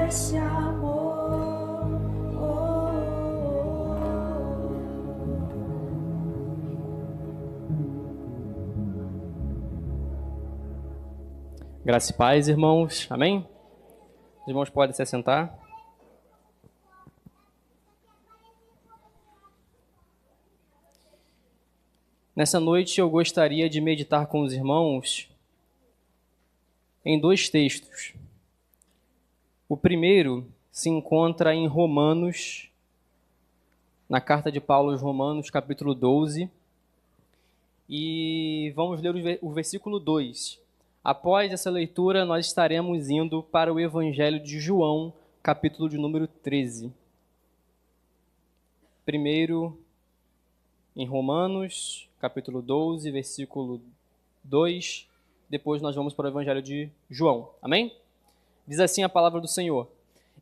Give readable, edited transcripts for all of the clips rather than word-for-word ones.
esse amor. Graça e paz, irmãos. Amém? Os irmãos podem se assentar. Nessa noite eu gostaria de meditar com os irmãos em dois textos. O primeiro se encontra em Romanos, na carta de Paulo aos Romanos, capítulo 12. E vamos ler o versículo 2. Após essa leitura, nós estaremos indo para o Evangelho de João, capítulo de número 13. Primeiro, em Romanos, capítulo 12, versículo 2. Depois nós vamos para o Evangelho de João. Amém? Diz assim a palavra do Senhor: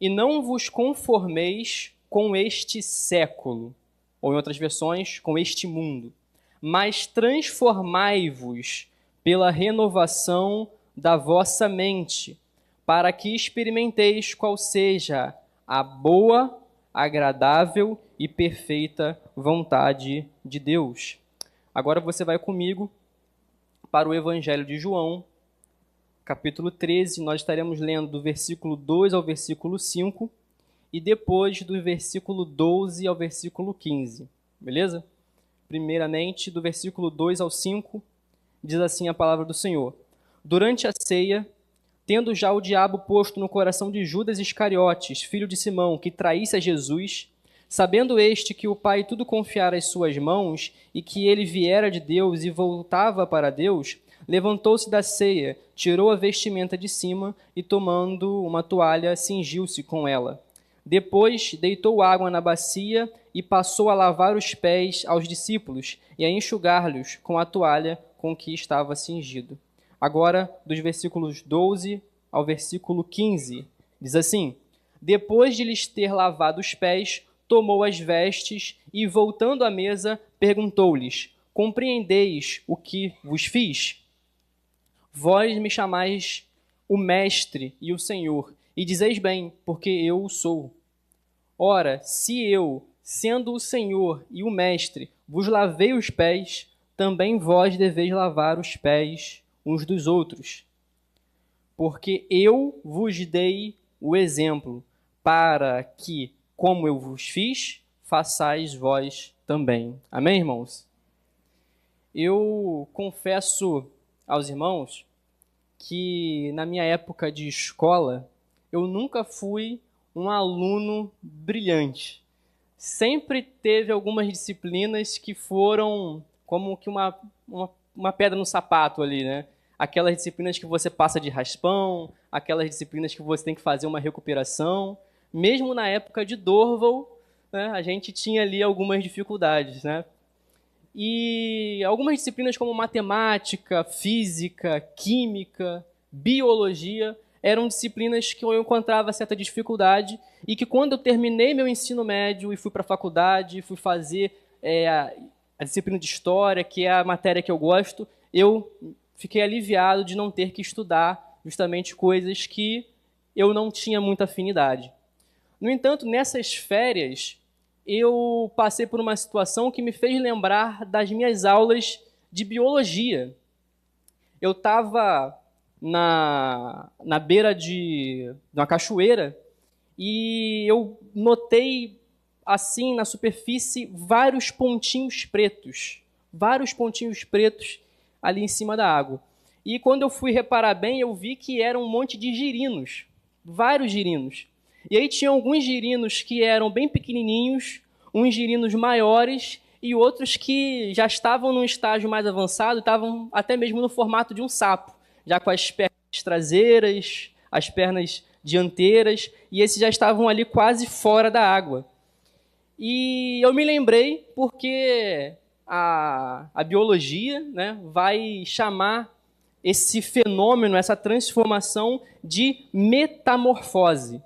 E não vos conformeis com este século, ou em outras versões, com este mundo, mas transformai-vos pela renovação da vossa mente, para que experimenteis qual seja a boa, agradável e perfeita vontade de Deus. Agora você vai comigo para o Evangelho de João, capítulo 13. Nós estaremos lendo do versículo 2 ao versículo 5 e depois do versículo 12 ao versículo 15. Beleza? Primeiramente, do versículo 2 ao 5, diz assim a palavra do Senhor: Durante a ceia, tendo já o diabo posto no coração de Judas Iscariotes, filho de Simão, que traísse a Jesus, sabendo este que o Pai tudo confiara às suas mãos e que ele viera de Deus e voltava para Deus, levantou-se da ceia, tirou a vestimenta de cima e, tomando uma toalha, cingiu-se com ela. Depois deitou água na bacia e passou a lavar os pés aos discípulos e a enxugar-lhes com a toalha com que estava cingido. Agora, dos versículos 12 ao versículo 15, diz assim: Depois de lhes ter lavado os pés, tomou as vestes e, voltando à mesa, perguntou-lhes: Compreendeis o que vos fiz? Vós me chamais o Mestre e o Senhor, e dizeis bem, porque eu o sou. Ora, se eu, sendo o Senhor e o Mestre, vos lavei os pés, também vós deveis lavar os pés uns dos outros. Porque eu vos dei o exemplo, para que, como eu vos fiz, façais vós também. Amém, irmãos? Eu confesso aos irmãos que na minha época de escola, eu nunca fui um aluno brilhante. Sempre teve algumas disciplinas que foram como que uma pedra no sapato ali, né? Aquelas disciplinas que você passa de raspão, aquelas disciplinas que você tem que fazer uma recuperação. Mesmo na época de Dorval, né, a gente tinha ali algumas dificuldades, né? E algumas disciplinas como matemática, física, química, biologia, eram disciplinas que eu encontrava certa dificuldade e que quando eu terminei meu ensino médio e fui para a faculdade, fui fazer a disciplina de História, que é a matéria que eu gosto, eu fiquei aliviado de não ter que estudar justamente coisas que eu não tinha muita afinidade. No entanto, nessas férias, eu passei por uma situação que me fez lembrar das minhas aulas de biologia. Eu estava na beira de uma cachoeira e eu notei, assim, na superfície, vários pontinhos pretos ali em cima da água. E quando eu fui reparar bem, eu vi que era um monte de girinos, vários girinos. E aí tinha alguns girinos que eram bem pequenininhos, uns girinos maiores e outros que já estavam num estágio mais avançado, estavam até mesmo no formato de um sapo, já com as pernas traseiras, as pernas dianteiras, e esses já estavam ali quase fora da água. E eu me lembrei porque a biologia, né, vai chamar esse fenômeno, essa transformação de metamorfose.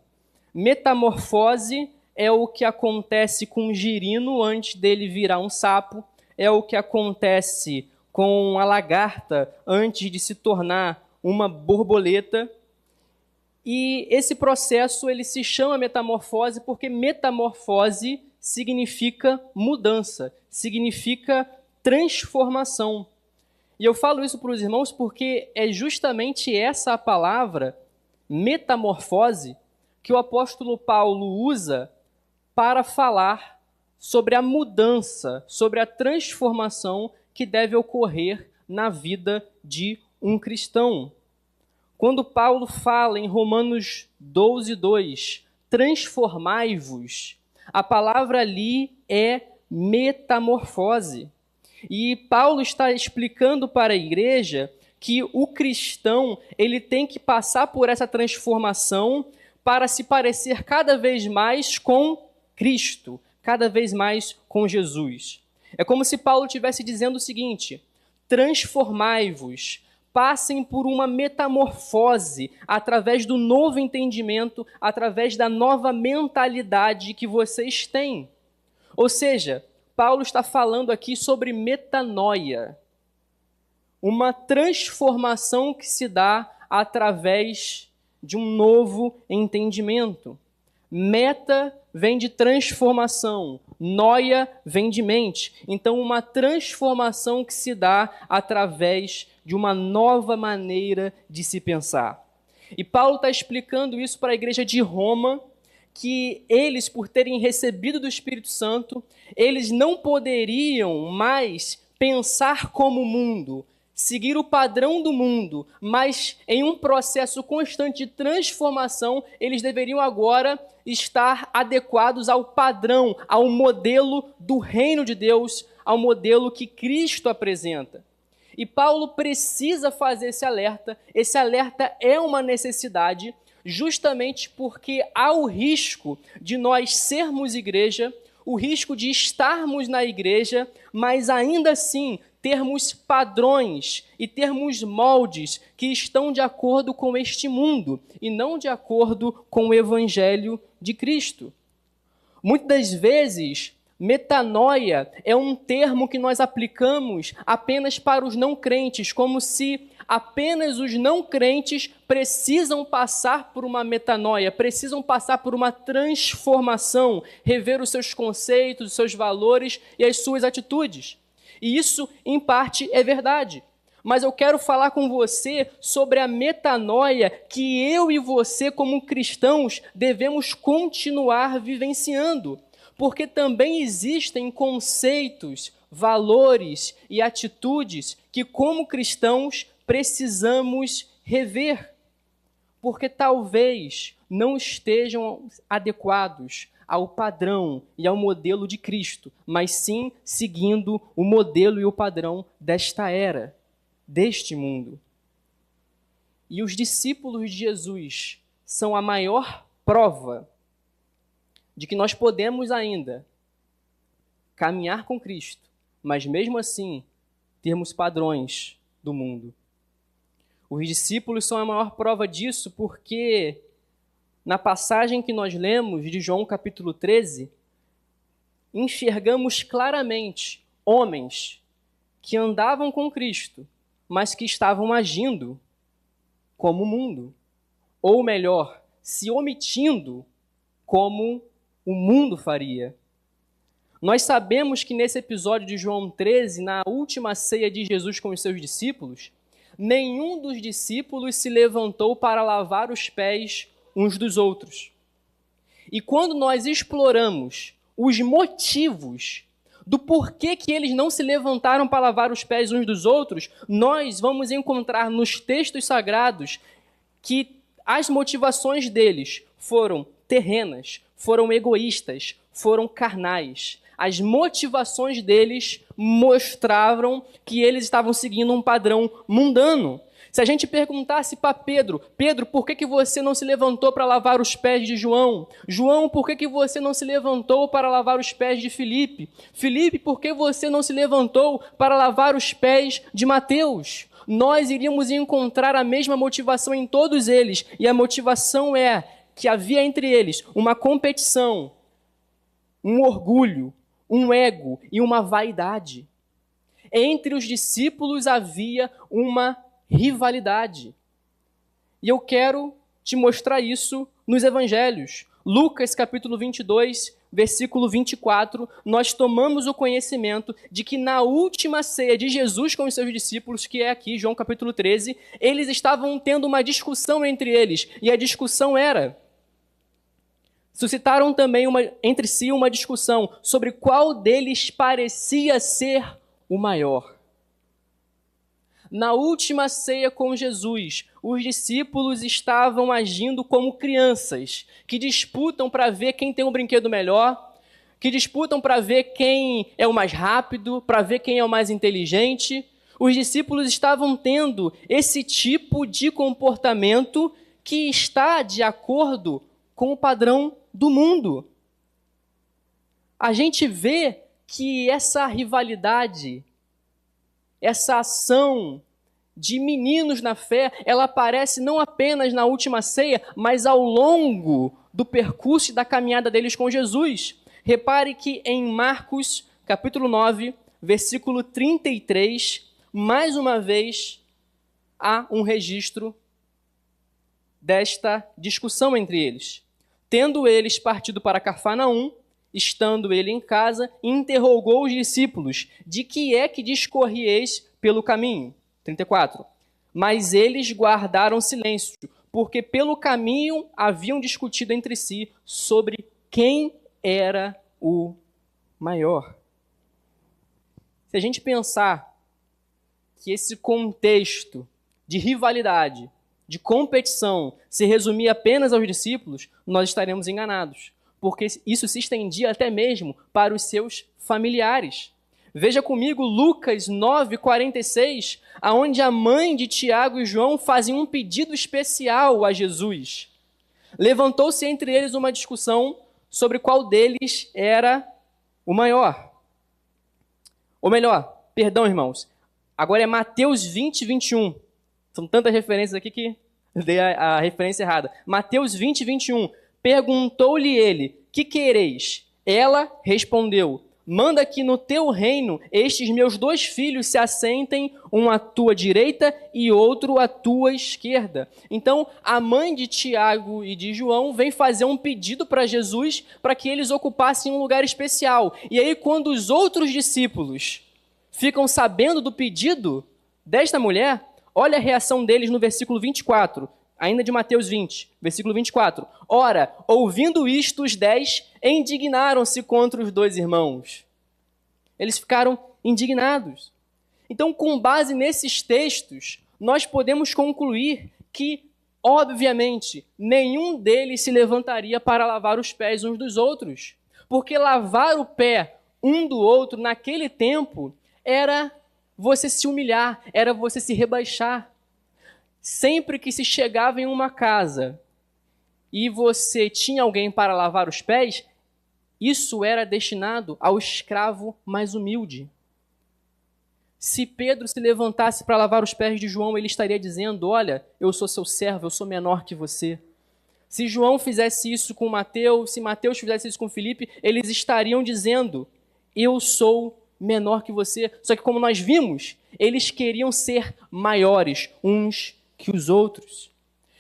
Metamorfose é o que acontece com um girino antes dele virar um sapo, é o que acontece com a lagarta antes de se tornar uma borboleta. E esse processo ele se chama metamorfose porque metamorfose significa mudança, significa transformação. E eu falo isso para os irmãos porque é justamente essa a palavra, metamorfose, que o apóstolo Paulo usa para falar sobre a mudança, sobre a transformação que deve ocorrer na vida de um cristão. Quando Paulo fala em Romanos 12:2, transformai-vos, a palavra ali é metamorfose. E Paulo está explicando para a igreja que o cristão ele tem que passar por essa transformação para se parecer cada vez mais com Cristo, cada vez mais com Jesus. É como se Paulo estivesse dizendo o seguinte: transformai-vos, passem por uma metamorfose através do novo entendimento, através da nova mentalidade que vocês têm. Ou seja, Paulo está falando aqui sobre metanoia, uma transformação que se dá através de um novo entendimento. Meta vem de transformação, noia vem de mente. Então, uma transformação que se dá através de uma nova maneira de se pensar. E Paulo está explicando isso para a igreja de Roma, que eles, por terem recebido do Espírito Santo, eles não poderiam mais pensar como o mundo, seguir o padrão do mundo, mas em um processo constante de transformação, eles deveriam agora estar adequados ao padrão, ao modelo do reino de Deus, ao modelo que Cristo apresenta. E Paulo precisa fazer esse alerta é uma necessidade, justamente porque há o risco de nós sermos igreja, o risco de estarmos na igreja, mas ainda assim termos padrões e termos moldes que estão de acordo com este mundo e não de acordo com o evangelho de Cristo. Muitas das vezes, metanoia é um termo que nós aplicamos apenas para os não crentes, como se apenas os não crentes precisam passar por uma metanoia, precisam passar por uma transformação, rever os seus conceitos, os seus valores e as suas atitudes. E isso, em parte, é verdade. Mas eu quero falar com você sobre a metanoia que eu e você, como cristãos, devemos continuar vivenciando. Porque também existem conceitos, valores e atitudes que, como cristãos, precisamos rever. Porque talvez não estejam adequados ao padrão e ao modelo de Cristo, mas sim seguindo o modelo e o padrão desta era, deste mundo. E os discípulos de Jesus são a maior prova de que nós podemos ainda caminhar com Cristo, mas mesmo assim termos padrões do mundo. Os discípulos são a maior prova disso porque na passagem que nós lemos de João capítulo 13, enxergamos claramente homens que andavam com Cristo, mas que estavam agindo como o mundo. Ou melhor, se omitindo como o mundo faria. Nós sabemos que nesse episódio de João 13, na última ceia de Jesus com os seus discípulos, nenhum dos discípulos se levantou para lavar os pés uns dos outros. E quando nós exploramos os motivos do porquê que eles não se levantaram para lavar os pés uns dos outros, nós vamos encontrar nos textos sagrados que as motivações deles foram terrenas, foram egoístas, foram carnais. As motivações deles mostravam que eles estavam seguindo um padrão mundano. Se a gente perguntasse para Pedro, por que você não se levantou para lavar os pés de João? João, por que você não se levantou para lavar os pés de Filipe? Filipe, por que você não se levantou para lavar os pés de Mateus? Nós iríamos encontrar a mesma motivação em todos eles, e a motivação é que havia entre eles uma competição, um orgulho, um ego e uma vaidade. Entre os discípulos havia uma rivalidade. E eu quero te mostrar isso nos evangelhos. Lucas capítulo 22, versículo 24, nós tomamos o conhecimento de que na última ceia de Jesus com os seus discípulos, que é aqui, João capítulo 13, eles estavam tendo uma discussão entre eles, e a discussão era... Suscitaram também entre si uma discussão sobre qual deles parecia ser o maior. Na última ceia com Jesus, os discípulos estavam agindo como crianças, que disputam para ver quem tem um brinquedo melhor, que disputam para ver quem é o mais rápido, para ver quem é o mais inteligente. Os discípulos estavam tendo esse tipo de comportamento que está de acordo com o padrão do mundo. A gente vê que essa rivalidade, essa ação de meninos na fé, ela aparece não apenas na última ceia, mas ao longo do percurso e da caminhada deles com Jesus. Repare que em Marcos, capítulo 9, versículo 33, mais uma vez, há um registro desta discussão entre eles. Tendo eles partido para Cafarnaum, estando ele em casa, interrogou os discípulos, de que é que discorrieis pelo caminho? 34. Mas eles guardaram silêncio, porque pelo caminho haviam discutido entre si sobre quem era o maior. Se a gente pensar que esse contexto de rivalidade, de competição, se resumia apenas aos discípulos, nós estaremos enganados, porque isso se estendia até mesmo para os seus familiares. Veja comigo Lucas 9,46, aonde a mãe de Tiago e João fazem um pedido especial a Jesus. Levantou-se entre eles uma discussão sobre qual deles era o maior. Ou melhor, perdão, irmãos, agora é Mateus 20, 21. São tantas referências aqui que dei a referência errada. Mateus 20, 21. Perguntou-lhe ele, que quereis? Ela respondeu, manda que no teu reino estes meus 2 filhos se assentem, um à tua direita e outro à tua esquerda. Então, a mãe de Tiago e de João vem fazer um pedido para Jesus para que eles ocupassem um lugar especial. E aí, quando os outros discípulos ficam sabendo do pedido desta mulher, olha a reação deles no versículo 24, ainda de Mateus 20, versículo 24. Ora, ouvindo isto, os 10 indignaram-se contra os 2 irmãos. Eles ficaram indignados. Então, com base nesses textos, nós podemos concluir que, obviamente, nenhum deles se levantaria para lavar os pés uns dos outros. Porque lavar o pé um do outro naquele tempo era você se humilhar, era você se rebaixar. Sempre que se chegava em uma casa e você tinha alguém para lavar os pés, isso era destinado ao escravo mais humilde. Se Pedro se levantasse para lavar os pés de João, ele estaria dizendo, olha, eu sou seu servo, eu sou menor que você. Se João fizesse isso com Mateus, se Mateus fizesse isso com Filipe, eles estariam dizendo, eu sou menor que você. Só que como nós vimos, eles queriam ser maiores uns que os outros.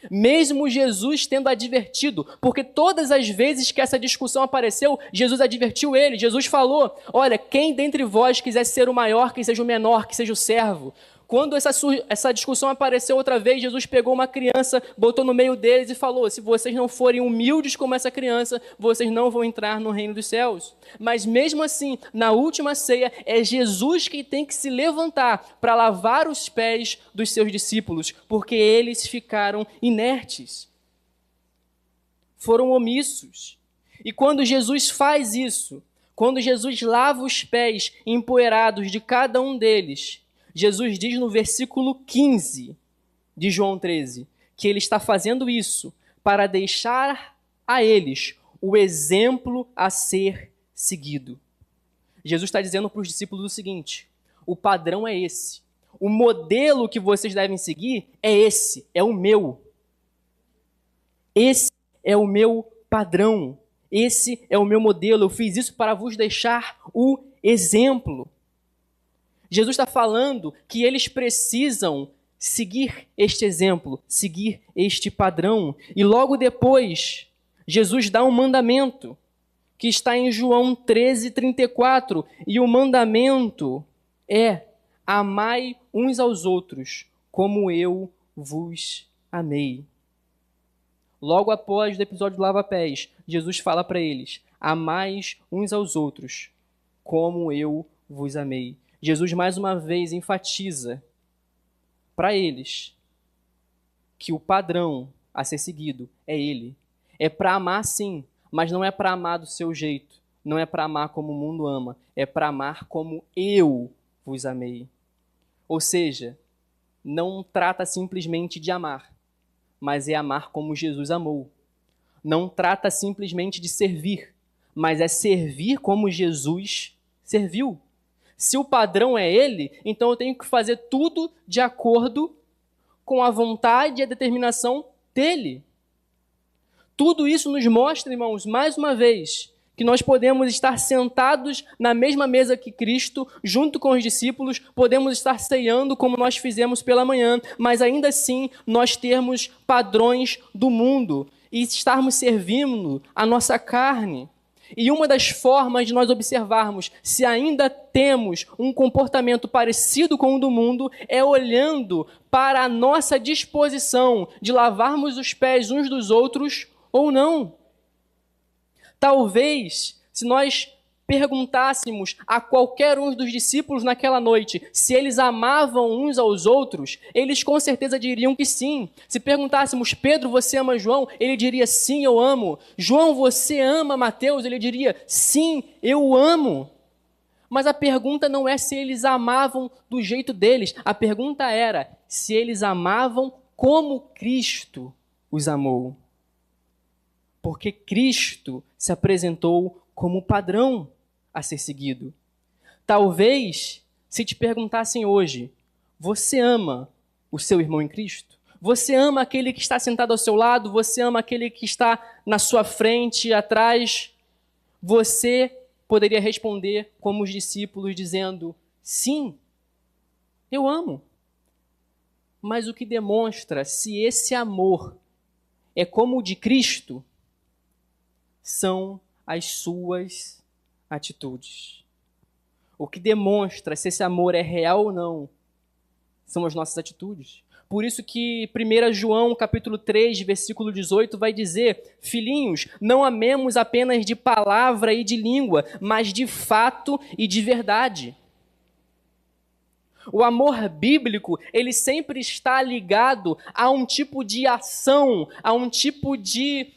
Mesmo Jesus tendo advertido, porque todas as vezes que essa discussão apareceu, Jesus advertiu ele. Jesus falou, olha, quem dentre vós quiser ser o maior, que seja o menor, que seja o servo. Quando essa discussão apareceu outra vez, Jesus pegou uma criança, botou no meio deles e falou, se vocês não forem humildes como essa criança, vocês não vão entrar no reino dos céus. Mas mesmo assim, na última ceia, é Jesus que tem que se levantar para lavar os pés dos seus discípulos, porque eles ficaram inertes. Foram omissos. E quando Jesus faz isso, quando Jesus lava os pés empoeirados de cada um deles, Jesus diz no versículo 15 de João 13, que ele está fazendo isso para deixar a eles o exemplo a ser seguido. Jesus está dizendo para os discípulos o seguinte, o padrão é esse, o modelo que vocês devem seguir é esse, é o meu. Esse é o meu padrão, esse é o meu modelo, eu fiz isso para vos deixar o exemplo. Jesus está falando que eles precisam seguir este exemplo, seguir este padrão. E logo depois, Jesus dá um mandamento, que está em João 13:34. E o mandamento é: amai uns aos outros, como eu vos amei. Logo após o episódio do lava-pés, Jesus fala para eles: amais uns aos outros, como eu vos amei. Jesus mais uma vez enfatiza para eles que o padrão a ser seguido é ele. É para amar sim, mas não é para amar do seu jeito. Não é para amar como o mundo ama. É para amar como eu vos amei. Ou seja, não trata simplesmente de amar, mas é amar como Jesus amou. Não trata simplesmente de servir, mas é servir como Jesus serviu. Se o padrão é ele, então eu tenho que fazer tudo de acordo com a vontade e a determinação dele. Tudo isso nos mostra, irmãos, mais uma vez, que nós podemos estar sentados na mesma mesa que Cristo, junto com os discípulos, podemos estar ceando como nós fizemos pela manhã, mas ainda assim nós termos padrões do mundo e estarmos servindo a nossa carne. E uma das formas de nós observarmos se ainda temos um comportamento parecido com o do mundo é olhando para a nossa disposição de lavarmos os pés uns dos outros ou não. Talvez, se nós perguntássemos a qualquer um dos discípulos naquela noite se eles amavam uns aos outros, eles com certeza diriam que sim. Se perguntássemos: Pedro, você ama João? Ele diria: sim, eu amo. João, você ama Mateus? Ele diria: sim, eu amo. Mas a pergunta não é se eles amavam do jeito deles. A pergunta era se eles amavam como Cristo os amou. Porque Cristo se apresentou como padrão a ser seguido. Talvez, se te perguntassem hoje: você ama o seu irmão em Cristo? Você ama aquele que está sentado ao seu lado? Você ama aquele que está na sua frente, atrás? Você poderia responder como os discípulos, dizendo: sim, eu amo. Mas o que demonstra se esse amor é como o de Cristo são as suas atitudes. O que demonstra se esse amor é real ou não são as nossas atitudes. Por isso que 1 João, capítulo 3, versículo 18, vai dizer: filhinhos, não amemos apenas de palavra e de língua, mas de fato e de verdade. O amor bíblico, ele sempre está ligado a um tipo de ação, a um tipo de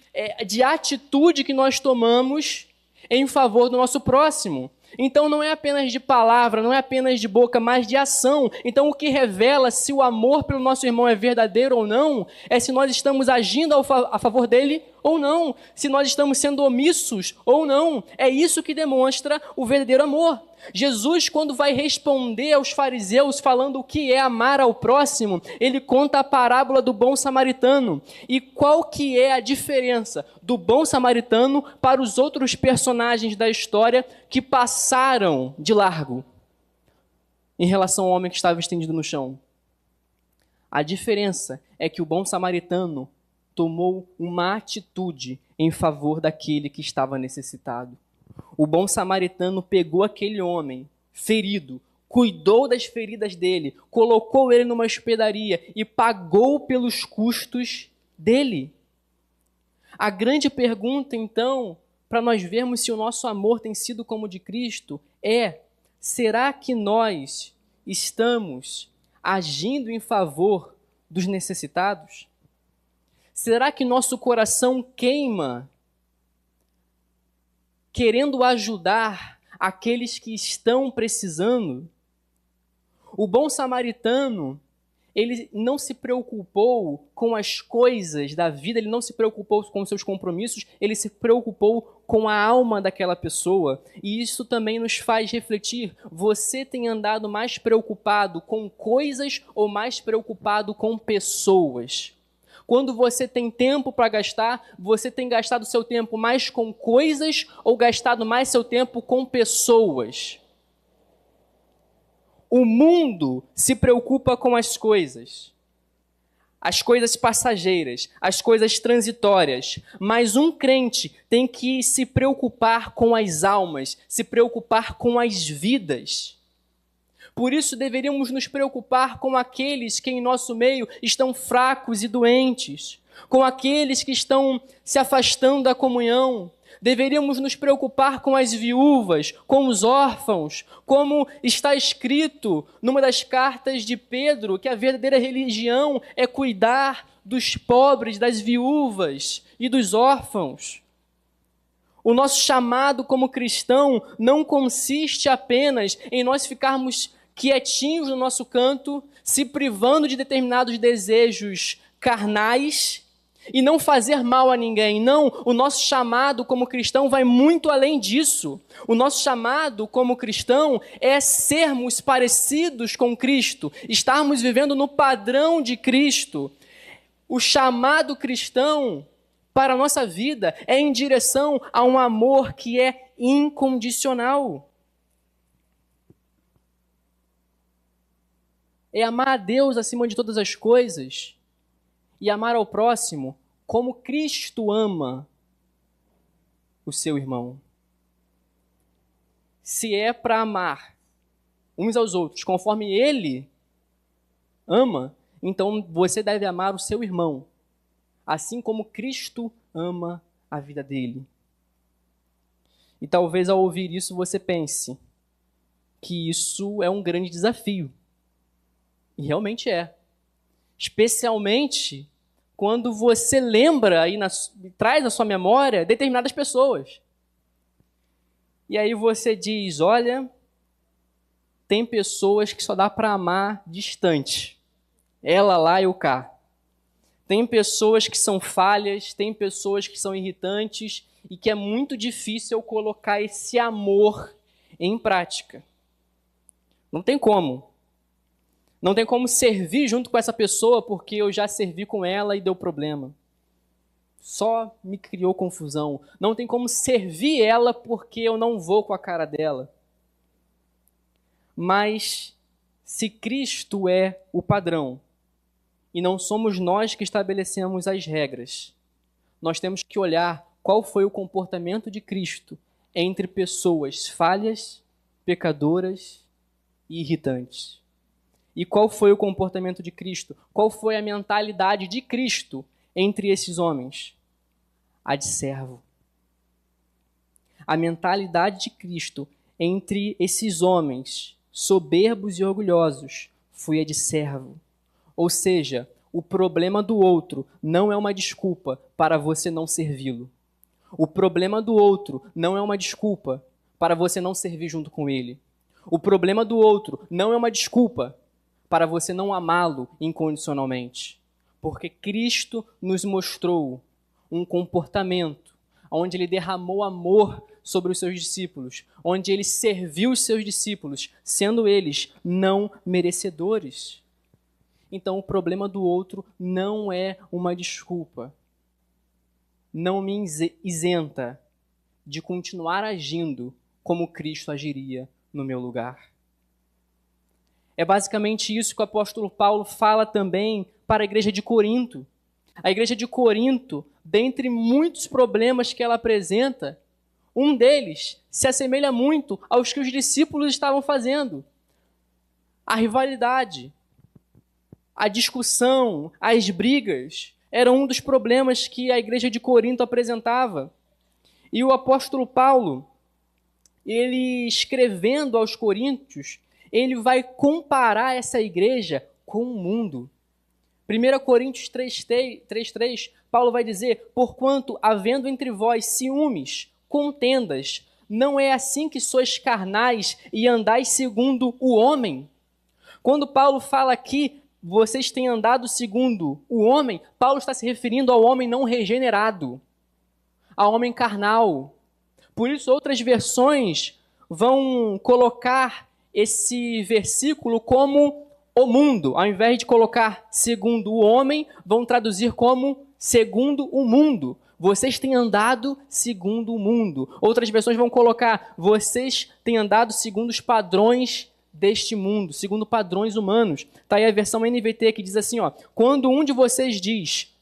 atitude que nós tomamos em favor do nosso próximo. Então não é apenas de palavra, não é apenas de boca, mas de ação. Então o que revela se o amor pelo nosso irmão é verdadeiro ou não, é se nós estamos agindo a favor dele ou não, se nós estamos sendo omissos ou não. É isso que demonstra o verdadeiro amor. Jesus, quando vai responder aos fariseus falando o que é amar ao próximo, ele conta a parábola do bom samaritano. E qual que é a diferença do bom samaritano para os outros personagens da história que passaram de largo em relação ao homem que estava estendido no chão? A diferença é que o bom samaritano tomou uma atitude em favor daquele que estava necessitado. O bom samaritano pegou aquele homem ferido, cuidou das feridas dele, colocou ele numa hospedaria e pagou pelos custos dele. A grande pergunta, então, para nós vermos se o nosso amor tem sido como o de Cristo, é: será que nós estamos agindo em favor dos necessitados? Será que nosso coração queima querendo ajudar aqueles que estão precisando? O bom samaritano, ele não se preocupou com as coisas da vida, ele não se preocupou com seus compromissos, ele se preocupou com a alma daquela pessoa. E isso também nos faz refletir: você tem andado mais preocupado com coisas ou mais preocupado com pessoas? Quando você tem tempo para gastar, você tem gastado seu tempo mais com coisas ou gastado mais seu tempo com pessoas? O mundo se preocupa com as coisas. as coisas passageiras, as coisas transitórias, mas um crente tem que se preocupar com as almas, se preocupar com as vidas. Por isso deveríamos nos preocupar com aqueles que em nosso meio estão fracos e doentes, com aqueles que estão se afastando da comunhão. Deveríamos nos preocupar com as viúvas, com os órfãos, como está escrito numa das cartas de Pedro, que a verdadeira religião é cuidar dos pobres, das viúvas e dos órfãos. O nosso chamado como cristão não consiste apenas em nós ficarmos quietinhos no nosso canto, se privando de determinados desejos carnais, e não fazer mal a ninguém. Não, o nosso chamado como cristão vai muito além disso. O nosso chamado como cristão é sermos parecidos com Cristo, estarmos vivendo no padrão de Cristo. O chamado cristão para a nossa vida é em direção a um amor que é incondicional. É amar a Deus acima de todas as coisas e amar ao próximo como Cristo ama o seu irmão. Se é para amar uns aos outros conforme Ele ama, então você deve amar o seu irmão, assim como Cristo ama a vida dele. E talvez ao ouvir isso você pense que isso é um grande desafio. E realmente é. Especialmente quando você lembra e traz na sua memória determinadas pessoas. E aí você diz, olha, tem pessoas que só dá para amar distante. Ela lá e eu cá. Tem pessoas que são falhas, tem pessoas que são irritantes e que é muito difícil eu colocar esse amor em prática. Não tem como. Não tem como servir junto com essa pessoa porque eu já servi com ela e deu problema. Só me criou confusão. Não tem como servir ela porque eu não vou com a cara dela. Mas se Cristo é o padrão e não somos nós que estabelecemos as regras, nós temos que olhar qual foi o comportamento de Cristo entre pessoas falhas, pecadoras e irritantes. E qual foi o comportamento de Cristo? Qual foi a mentalidade de Cristo entre esses homens? A de servo. A mentalidade de Cristo entre esses homens soberbos e orgulhosos foi a de servo. Ou seja, o problema do outro não é uma desculpa para você não servi-lo. O problema do outro não é uma desculpa para você não servir junto com ele. O problema do outro não é uma desculpa para você não amá-lo incondicionalmente. Porque Cristo nos mostrou um comportamento onde ele derramou amor sobre os seus discípulos, onde ele serviu os seus discípulos, sendo eles não merecedores. Então, o problema do outro não é uma desculpa. Não me isenta de continuar agindo como Cristo agiria no meu lugar. É basicamente isso que o apóstolo Paulo fala também para a igreja de Corinto. A igreja de Corinto, dentre muitos problemas que ela apresenta, um deles se assemelha muito aos que os discípulos estavam fazendo. A rivalidade, a discussão, as brigas eram um dos problemas que a igreja de Corinto apresentava. E o apóstolo Paulo, ele escrevendo aos coríntios, ele vai comparar essa igreja com o mundo. 1 Coríntios 3:3, Paulo vai dizer, porquanto, havendo entre vós ciúmes, contendas, não é assim que sois carnais e andais segundo o homem? Quando Paulo fala aqui, vocês têm andado segundo o homem, Paulo está se referindo ao homem não regenerado, ao homem carnal. Por isso, outras versões vão colocar esse versículo como o mundo. Ao invés de colocar segundo o homem, vão traduzir como segundo o mundo. Vocês têm andado segundo o mundo. Outras versões vão colocar, vocês têm andado segundo os padrões deste mundo, segundo padrões humanos. Está aí a versão NVT que diz assim, ó, quando um de vocês diz,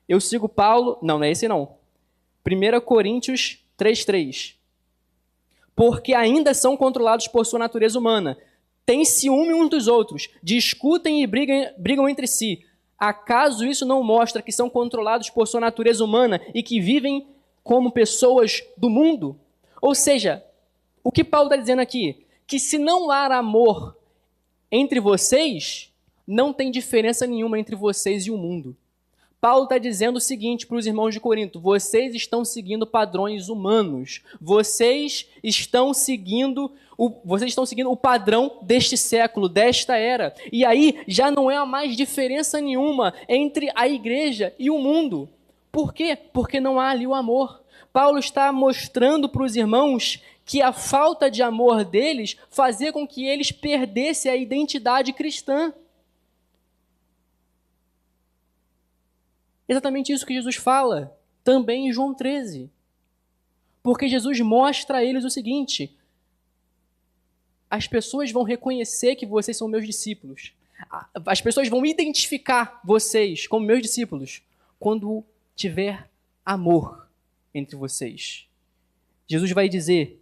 eu sigo Paulo, não é esse não, 1 Coríntios 3:3, porque ainda são controlados por sua natureza humana, têm ciúme uns dos outros, discutem e brigam entre si. Acaso isso não mostra que são controlados por sua natureza humana e que vivem como pessoas do mundo? Ou seja, o que Paulo está dizendo aqui? Que se não há amor entre vocês, não tem diferença nenhuma entre vocês e o mundo. Paulo está dizendo o seguinte para os irmãos de Corinto: vocês estão seguindo padrões humanos, vocês estão seguindo o padrão deste século, desta era. E aí já não há mais diferença nenhuma entre a igreja e o mundo. Por quê? Porque não há ali o amor. Paulo está mostrando para os irmãos que a falta de amor deles fazia com que eles perdessem a identidade cristã. Exatamente isso que Jesus fala, também em João 13. Porque Jesus mostra a eles o seguinte: as pessoas vão reconhecer que vocês são meus discípulos. As pessoas vão identificar vocês como meus discípulos quando tiver amor entre vocês. Jesus vai dizer,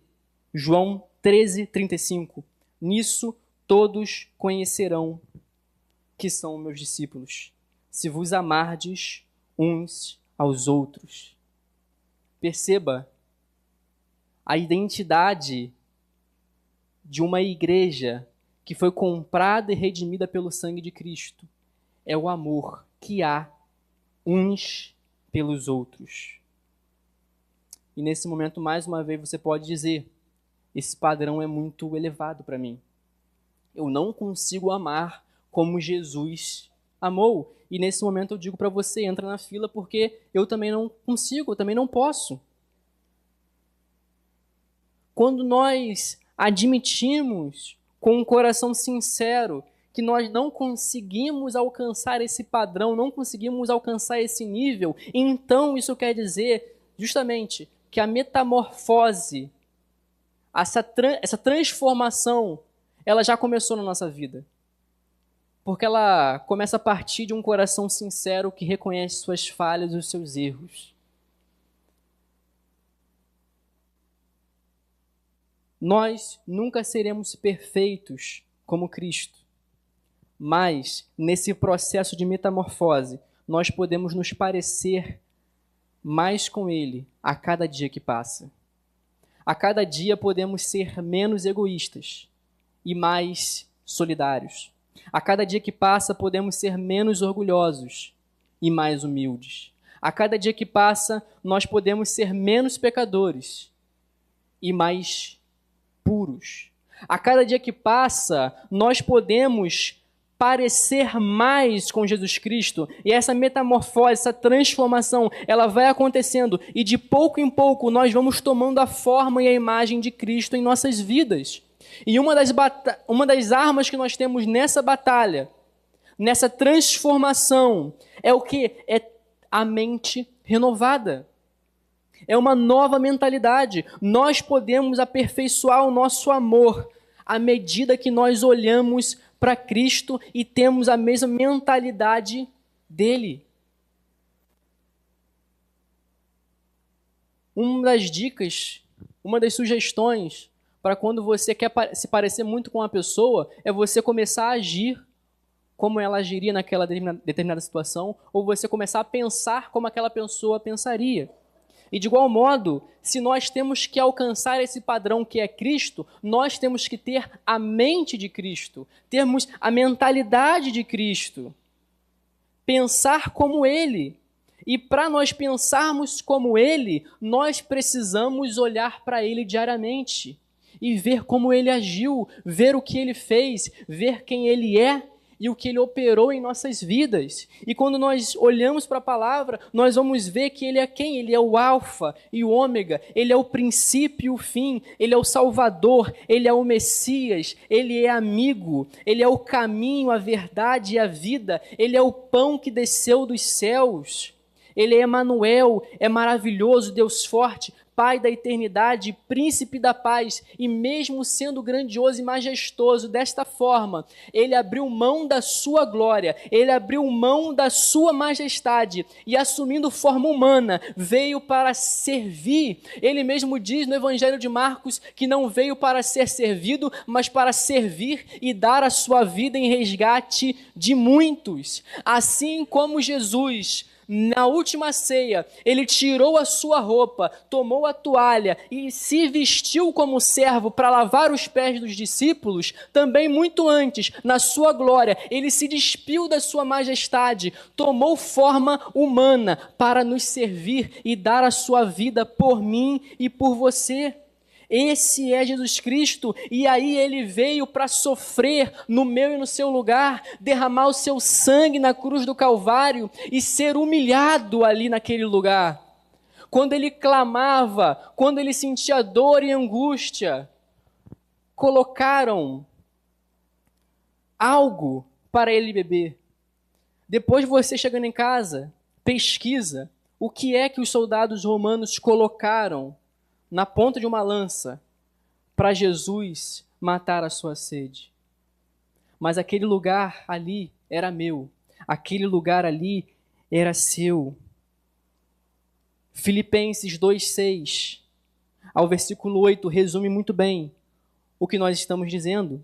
João 13:35, nisso todos conhecerão que são meus discípulos, se vos amardes uns aos outros. Perceba a identidade de uma igreja que foi comprada e redimida pelo sangue de Cristo. É o amor que há uns pelos outros. E nesse momento, mais uma vez, você pode dizer, esse padrão é muito elevado para mim. Eu não consigo amar como Jesus amou. E nesse momento eu digo para você, entra na fila, porque eu também não consigo, eu também não posso. Quando nós admitimos com um coração sincero que nós não conseguimos alcançar esse padrão, não conseguimos alcançar esse nível, então isso quer dizer justamente que a metamorfose, essa transformação, ela já começou na nossa vida. Porque ela começa a partir de um coração sincero que reconhece suas falhas e os seus erros. Nós nunca seremos perfeitos como Cristo, mas nesse processo de metamorfose, nós podemos nos parecer mais com Ele a cada dia que passa. A cada dia podemos ser menos egoístas e mais solidários. A cada dia que passa, podemos ser menos orgulhosos e mais humildes. A cada dia que passa, nós podemos ser menos pecadores e mais puros. A cada dia que passa, nós podemos parecer mais com Jesus Cristo. E essa metamorfose, essa transformação, ela vai acontecendo. E de pouco em pouco, nós vamos tomando a forma e a imagem de Cristo em nossas vidas. E uma das armas que nós temos nessa batalha, nessa transformação, é o quê? É a mente renovada. É uma nova mentalidade. Nós podemos aperfeiçoar o nosso amor à medida que nós olhamos para Cristo e temos a mesma mentalidade dele. Uma das dicas, uma das sugestões para quando você quer se parecer muito com uma pessoa, é você começar a agir como ela agiria naquela determinada situação, ou você começar a pensar como aquela pessoa pensaria. E de igual modo, se nós temos que alcançar esse padrão que é Cristo, nós temos que ter a mente de Cristo, termos a mentalidade de Cristo, pensar como Ele. E para nós pensarmos como Ele, nós precisamos olhar para Ele diariamente e ver como Ele agiu, ver o que Ele fez, ver quem Ele é e o que Ele operou em nossas vidas. E quando nós olhamos para a palavra, nós vamos ver que Ele é quem? Ele é o alfa e o ômega, Ele é o princípio e o fim, Ele é o Salvador, Ele é o Messias, Ele é amigo, Ele é o caminho, a verdade e a vida, Ele é o pão que desceu dos céus, Ele é Emanuel, é maravilhoso, Deus forte, Pai da eternidade, príncipe da paz, e mesmo sendo grandioso e majestoso desta forma, ele abriu mão da sua glória, ele abriu mão da sua majestade e, assumindo forma humana, veio para servir. Ele mesmo diz no Evangelho de Marcos que não veio para ser servido, mas para servir e dar a sua vida em resgate de muitos. Assim como Jesus, na última ceia, ele tirou a sua roupa, tomou a toalha e se vestiu como servo para lavar os pés dos discípulos, também muito antes, na sua glória, ele se despiu da sua majestade, tomou forma humana para nos servir e dar a sua vida por mim e por você. Esse é Jesus Cristo, e aí ele veio para sofrer no meu e no seu lugar, derramar o seu sangue na cruz do Calvário e ser humilhado ali naquele lugar. Quando ele clamava, quando ele sentia dor e angústia, colocaram algo para ele beber. Depois você chegando em casa, pesquisa o que é que os soldados romanos colocaram na ponta de uma lança para Jesus matar a sua sede. Mas aquele lugar ali era meu, aquele lugar ali era seu. Filipenses 2:6 ao versículo 8 resume muito bem o que nós estamos dizendo.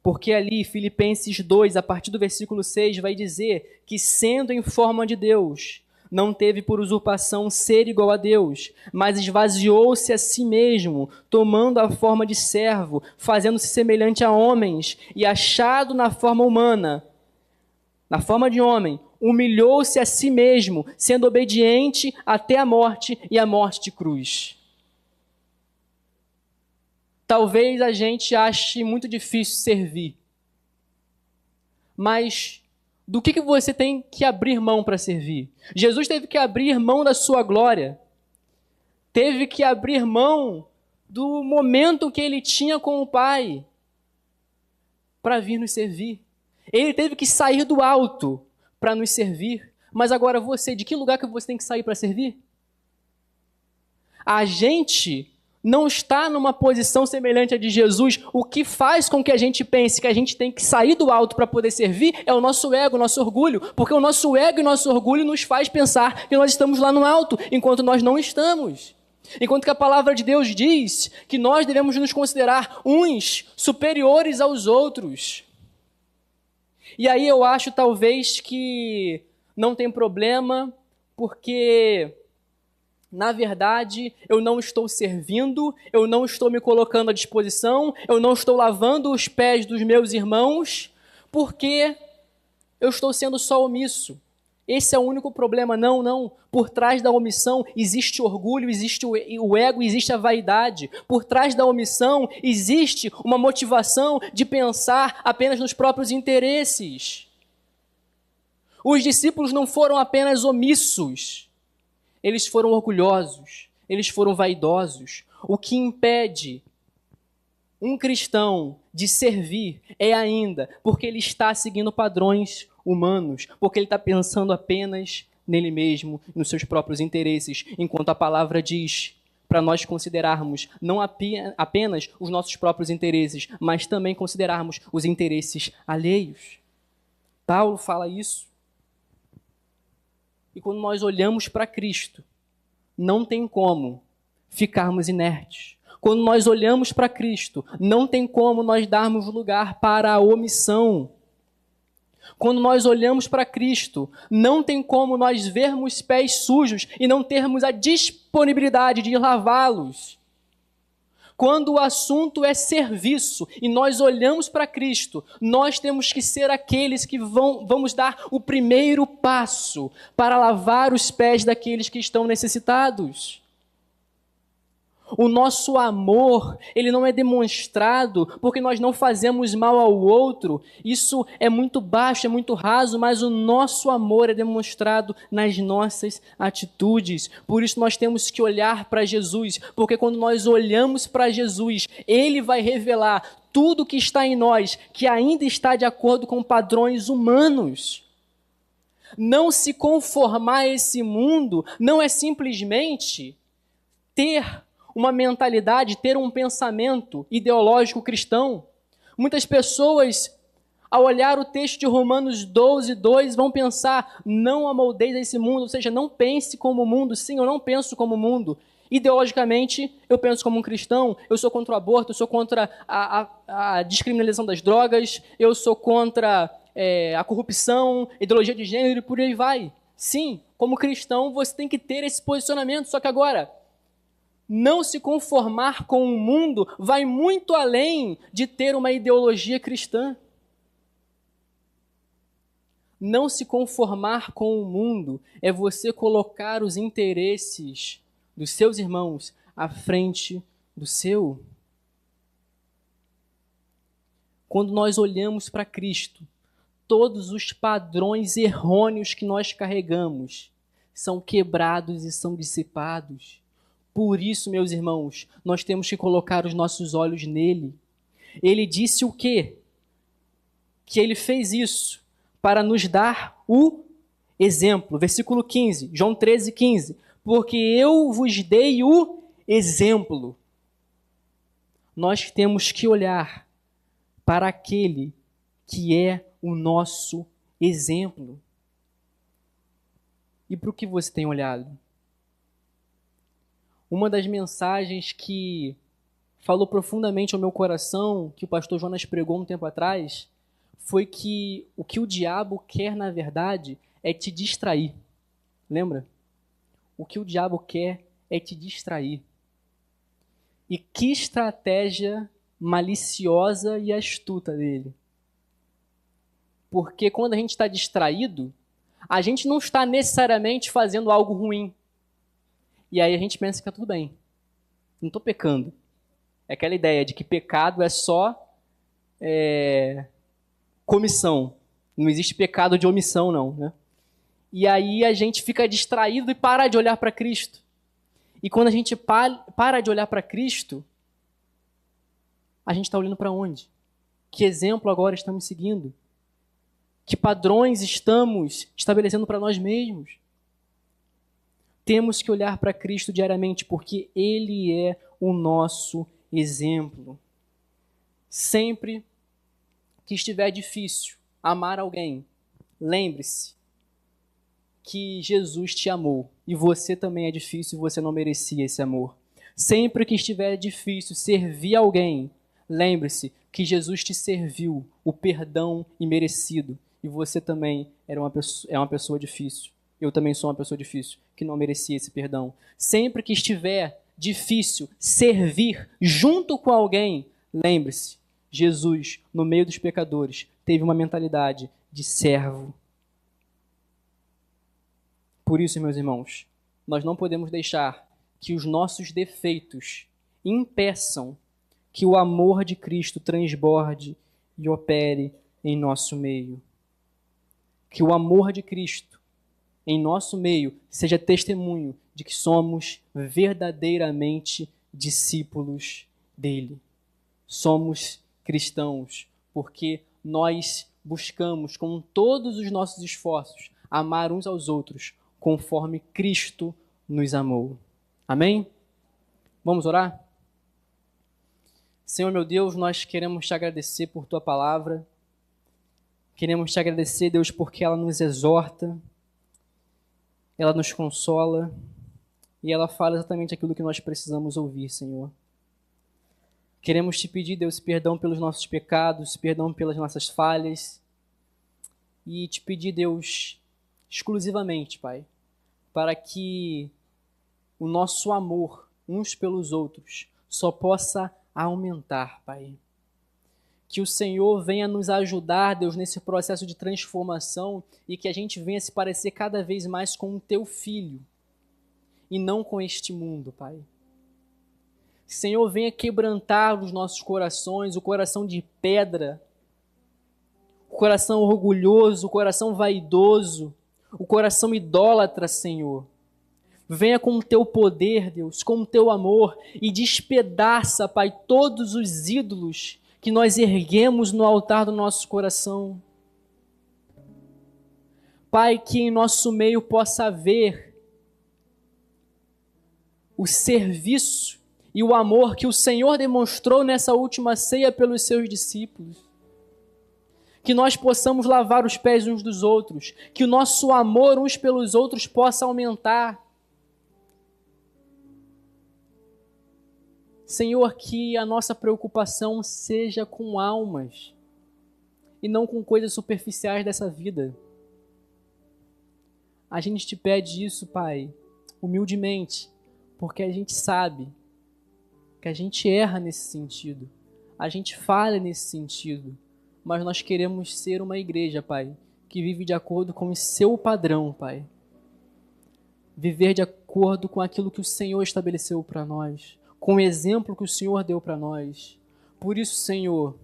Porque ali, Filipenses 2, a partir do versículo 6, vai dizer que, sendo em forma de Deus, não teve por usurpação ser igual a Deus, mas esvaziou-se a si mesmo, tomando a forma de servo, fazendo-se semelhante a homens, e achado na forma humana, na forma de homem, humilhou-se a si mesmo, sendo obediente até a morte e a morte de cruz. Talvez a gente ache muito difícil servir, mas do que você tem que abrir mão para servir? Jesus teve que abrir mão da sua glória, teve que abrir mão do momento que ele tinha com o Pai para vir nos servir. Ele teve que sair do alto para nos servir. Mas agora você, de que lugar que você tem que sair para servir? A gente não está numa posição semelhante à de Jesus. O que faz com que a gente pense que a gente tem que sair do alto para poder servir é o nosso ego, o nosso orgulho, porque o nosso ego e o nosso orgulho nos faz pensar que nós estamos lá no alto, enquanto nós não estamos. Enquanto que a palavra de Deus diz que nós devemos nos considerar uns superiores aos outros. E aí eu acho talvez que não tem problema, porque na verdade, eu não estou servindo, eu não estou me colocando à disposição, eu não estou lavando os pés dos meus irmãos, porque eu estou sendo só omisso. Esse é o único problema. Não. Por trás da omissão existe orgulho, existe o ego, existe a vaidade. Por trás da omissão existe uma motivação de pensar apenas nos próprios interesses. Os discípulos não foram apenas omissos. Eles foram orgulhosos, eles foram vaidosos. O que impede um cristão de servir é ainda porque ele está seguindo padrões humanos, porque ele está pensando apenas nele mesmo, nos seus próprios interesses, enquanto a palavra diz para nós considerarmos não apenas os nossos próprios interesses, mas também considerarmos os interesses alheios. Paulo fala isso. E quando nós olhamos para Cristo, não tem como ficarmos inertes. Quando nós olhamos para Cristo, não tem como nós darmos lugar para a omissão. Quando nós olhamos para Cristo, não tem como nós vermos pés sujos e não termos a disponibilidade de lavá-los. Quando o assunto é serviço e nós olhamos para Cristo, nós temos que ser aqueles que vamos dar o primeiro passo para lavar os pés daqueles que estão necessitados. O nosso amor, ele não é demonstrado porque nós não fazemos mal ao outro. Isso é muito baixo, é muito raso, mas o nosso amor é demonstrado nas nossas atitudes. Por isso nós temos que olhar para Jesus, porque quando nós olhamos para Jesus, ele vai revelar tudo que está em nós, que ainda está de acordo com padrões humanos. Não se conformar a esse mundo não é simplesmente ter uma mentalidade, ter um pensamento ideológico cristão. Muitas pessoas, ao olhar o texto de Romanos 12, 2, vão pensar, não amoldeis a esse mundo, ou seja, não pense como o mundo. Sim, eu não penso como o mundo. Ideologicamente, eu penso como um cristão, eu sou contra o aborto, eu sou contra a descriminalização das drogas, eu sou contra a corrupção, ideologia de gênero e por aí vai. Sim, como cristão, você tem que ter esse posicionamento, só que agora, não se conformar com o mundo vai muito além de ter uma ideologia cristã. Não se conformar com o mundo é você colocar os interesses dos seus irmãos à frente do seu. Quando nós olhamos para Cristo, todos os padrões errôneos que nós carregamos são quebrados e são dissipados. Por isso, meus irmãos, nós temos que colocar os nossos olhos nele. Ele disse o quê? Que ele fez isso para nos dar o exemplo. Versículo 15, João 13, 15. Porque eu vos dei o exemplo. Nós temos que olhar para aquele que é o nosso exemplo. E para o que você tem olhado? Uma das mensagens que falou profundamente ao meu coração, que o pastor Jonas pregou um tempo atrás, foi que o diabo quer, na verdade, é te distrair. Lembra? O que o diabo quer é te distrair. E que estratégia maliciosa e astuta dele. Porque quando a gente está distraído, a gente não está necessariamente fazendo algo ruim. E aí a gente pensa que está tudo bem. Não estou pecando. É aquela ideia de que pecado é só comissão. Não existe pecado de omissão, não, né? E aí a gente fica distraído e para de olhar para Cristo. E quando a gente para de olhar para Cristo, a gente está olhando para onde? Que exemplo agora estamos seguindo? Que padrões estamos estabelecendo para nós mesmos? Temos que olhar para Cristo diariamente, porque Ele é o nosso exemplo. Sempre que estiver difícil amar alguém, lembre-se que Jesus te amou e você também é difícil e você não merecia esse amor. Sempre que estiver difícil servir alguém, lembre-se que Jesus te serviu o perdão imerecido e você também é uma pessoa difícil. Eu também sou uma pessoa difícil que não merecia esse perdão. Sempre que estiver difícil servir junto com alguém, lembre-se, Jesus, no meio dos pecadores, teve uma mentalidade de servo. Por isso, meus irmãos, nós não podemos deixar que os nossos defeitos impeçam que o amor de Cristo transborde e opere em nosso meio. Que o amor de Cristo em nosso meio seja testemunho de que somos verdadeiramente discípulos dele. Somos cristãos porque nós buscamos com todos os nossos esforços amar uns aos outros conforme Cristo nos amou. Amém? Vamos orar? Senhor meu Deus, nós queremos te agradecer por tua palavra. Queremos te agradecer, Deus, porque ela nos exorta, ela nos consola e ela fala exatamente aquilo que nós precisamos ouvir, Senhor. Queremos te pedir, Deus, perdão pelos nossos pecados, perdão pelas nossas falhas e te pedir, Deus, exclusivamente, Pai, para que o nosso amor uns pelos outros só possa aumentar, Pai. Que o Senhor venha nos ajudar, Deus, nesse processo de transformação e que a gente venha se parecer cada vez mais com o Teu Filho e não com este mundo, Pai. Senhor, venha quebrantar os nossos corações, o coração de pedra, o coração orgulhoso, o coração vaidoso, o coração idólatra, Senhor. Venha com o Teu poder, Deus, com o Teu amor e despedaça, Pai, todos os ídolos que nós erguemos no altar do nosso coração. Pai, que em nosso meio possa haver o serviço e o amor que o Senhor demonstrou nessa última ceia pelos seus discípulos. Que nós possamos lavar os pés uns dos outros, que o nosso amor uns pelos outros possa aumentar. Senhor, que a nossa preocupação seja com almas e não com coisas superficiais dessa vida. A gente te pede isso, Pai, humildemente, porque a gente sabe que a gente erra nesse sentido, a gente falha nesse sentido, mas nós queremos ser uma igreja, Pai, que vive de acordo com o seu padrão, Pai. Viver de acordo com aquilo que o Senhor estabeleceu para nós, com o exemplo que o Senhor deu para nós. Por isso, Senhor,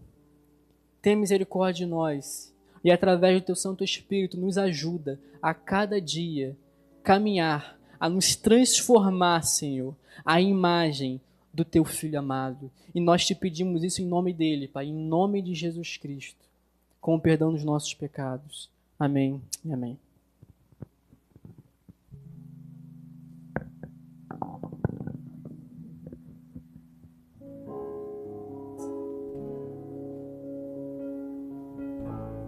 tem misericórdia de nós e através do Teu Santo Espírito nos ajuda a cada dia caminhar, a nos transformar, Senhor, à imagem do Teu Filho amado. E nós te pedimos isso em nome dEle, Pai, em nome de Jesus Cristo, com o perdão dos nossos pecados. Amém e amém.